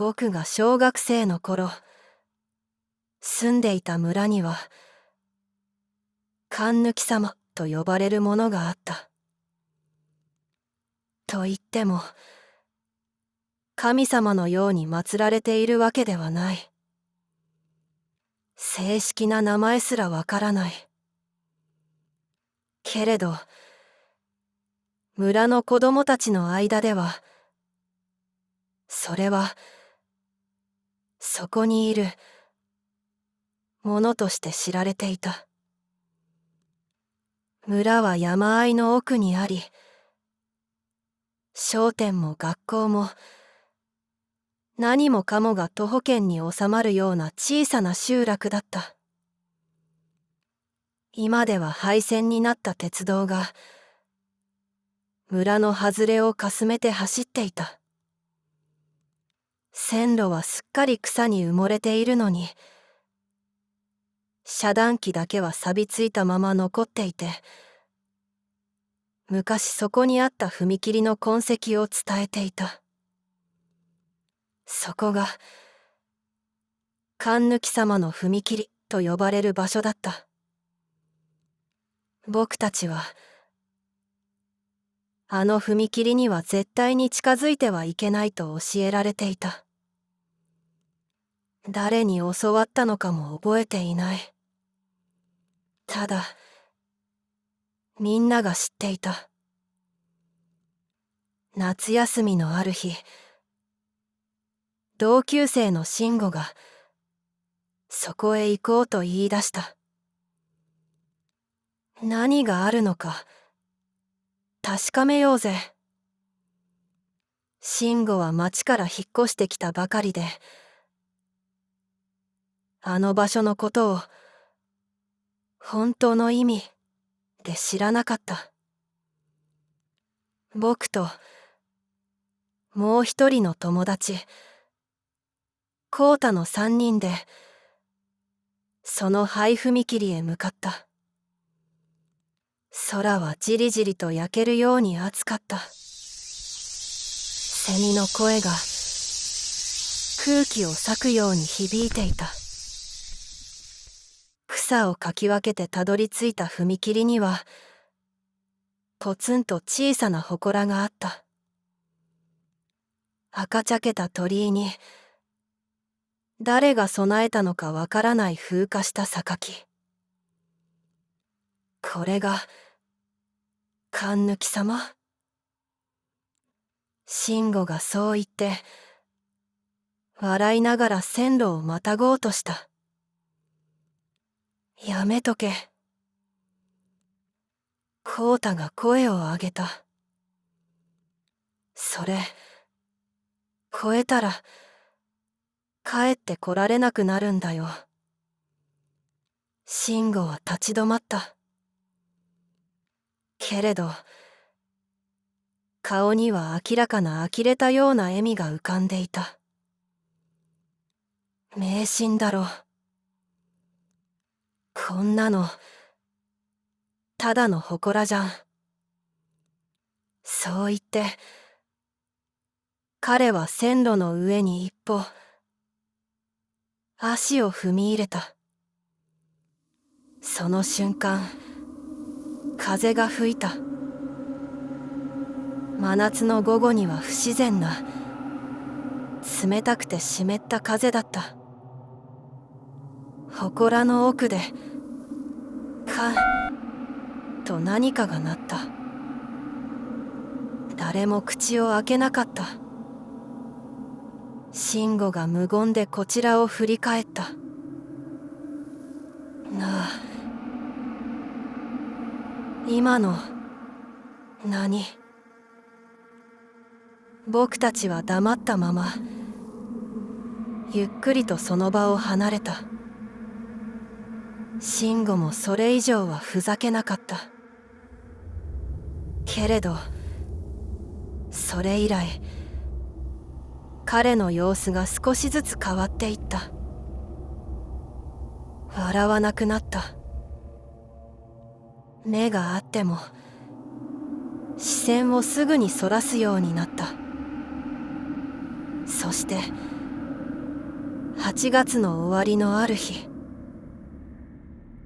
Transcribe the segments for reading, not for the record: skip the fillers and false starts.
僕が小学生の頃、住んでいた村には、神貫様と呼ばれるものがあった。と言っても、神様のように祀られているわけではない。正式な名前すらわからない。けれど、村の子供たちの間では、それは、そこにいるものとして知られていた。村は山あいの奥にあり、商店も学校も、何もかもが徒歩圏に収まるような小さな集落だった。今では廃線になった鉄道が、村の外れをかすめて走っていた。線路はすっかり草に埋もれているのに、遮断機だけは錆びついたまま残っていて、昔そこにあった踏切の痕跡を伝えていた。そこが、神貫様の踏切と呼ばれる場所だった。僕たちは、あの踏切には絶対に近づいてはいけないと教えられていた。誰に教わったのかも覚えていない。ただ、みんなが知っていた。夏休みのある日、同級生の慎吾が、そこへ行こうと言い出した。何があるのか、確かめようぜ。慎吾は町から引っ越してきたばかりで、あの場所のことを、本当の意味で知らなかった。僕と、もう一人の友達、コウタの3人で、その廃踏切へ向かった。空はじりじりと焼けるように暑かった。セミの声が空気を裂くように響いていた。草をかき分けてたどり着いた踏切には、ポツンと小さな祠があった。赤茶けた鳥居に、誰が備えたのかわからない風化した榊。これが、神貫様？慎吾がそう言って、笑いながら線路をまたごうとした。やめとけ。コウタが声を上げた。それ、越えたら、帰ってこられなくなるんだよ。慎吾は立ち止まった。けれど、顔には明らかな呆れたような笑みが浮かんでいた。迷信だろ。こんなの、ただの祠じゃん。そう言って、彼は線路の上に一歩、足を踏み入れた。その瞬間、風が吹いた。真夏の午後には不自然な、冷たくて湿った風だった。祠の奥で、カンと何かが鳴った。誰も口を開けなかった。慎吾が無言でこちらを振り返った。なあ、今の何？僕たちは黙ったまま、ゆっくりとその場を離れた。慎吾もそれ以上はふざけなかった。けれど、それ以来、彼の様子が少しずつ変わっていった。笑わなくなった。目があっても、視線をすぐにそらすようになった。そして、8月の終わりのある日、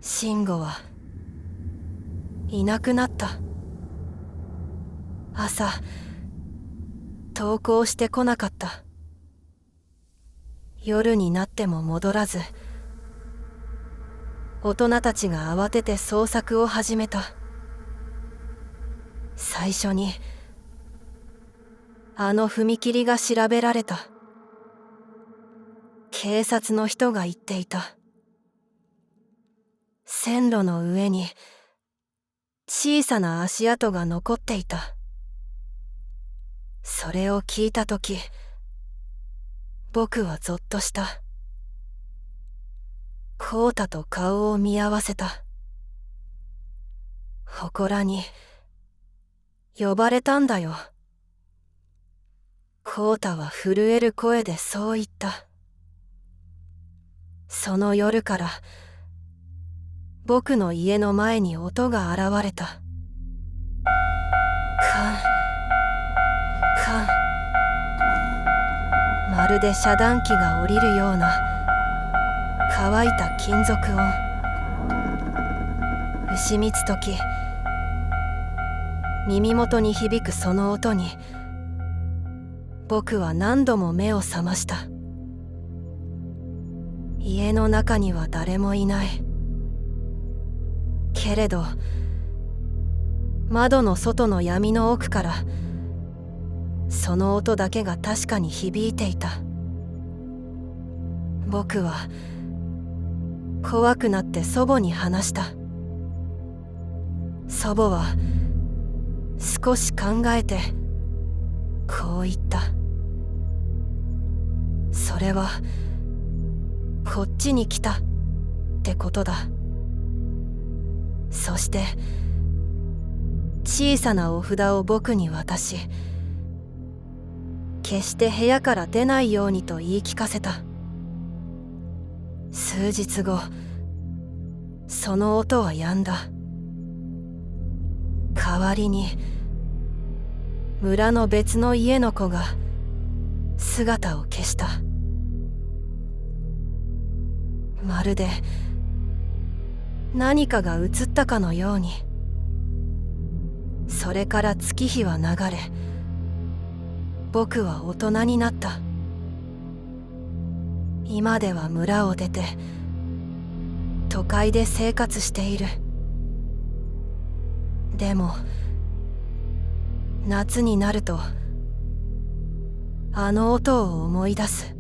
慎吾はいなくなった。朝登校してこなかった。夜になっても戻らず、大人たちが慌てて捜索を始めた。最初にあの踏切が調べられた。警察の人が言っていた。線路の上に小さな足跡が残っていた。それを聞いたとき、僕はぞっとした。浩太と顔を見合わせた。祠に呼ばれたんだよ。浩太は震える声でそう言った。その夜から僕の家の前に音が現れた。カンカン、まるで遮断機が下りるような乾いた金属音。牛蜜時耳元に響くその音に僕は何度も目を覚ました。家の中には誰もいない。けれど窓の外の闇の奥からその音だけが確かに響いていた。僕は怖くなって祖母に話した。祖母は少し考えてこう言った。それはこっちに来たってことだ。そして小さなお札を僕に渡し、決して部屋から出ないようにと言い聞かせた。数日後、その音は止んだ。代わりに村の別の家の子が姿を消した。まるで何かが映ったかのように。それから月日は流れ、僕は大人になった。今では村を出て都会で生活している。でも夏になるとあの音を思い出す。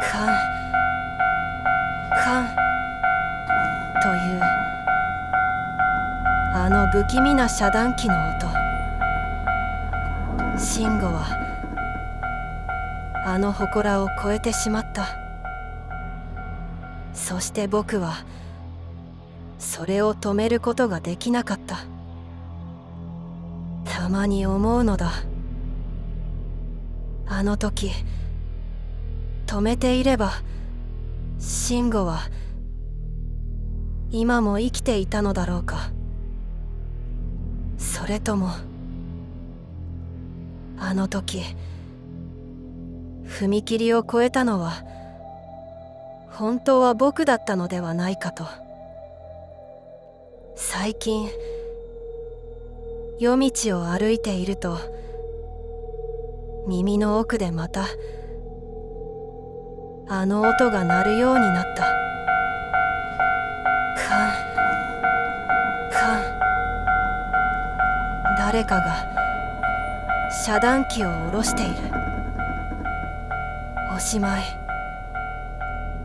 カンカンというあの不気味な遮断機の音。慎吾はあの祠を越えてしまった。そして僕はそれを止めることができなかった。たまに思うのだ。あの時止めていれば慎吾は今も生きていたのだろうか。それともあの時踏切を越えたのは本当は僕だったのではないかと。最近夜道を歩いていると耳の奥でまたあの音が鳴るようになった。カンカン、誰かが遮断機を下ろしている。おしまい。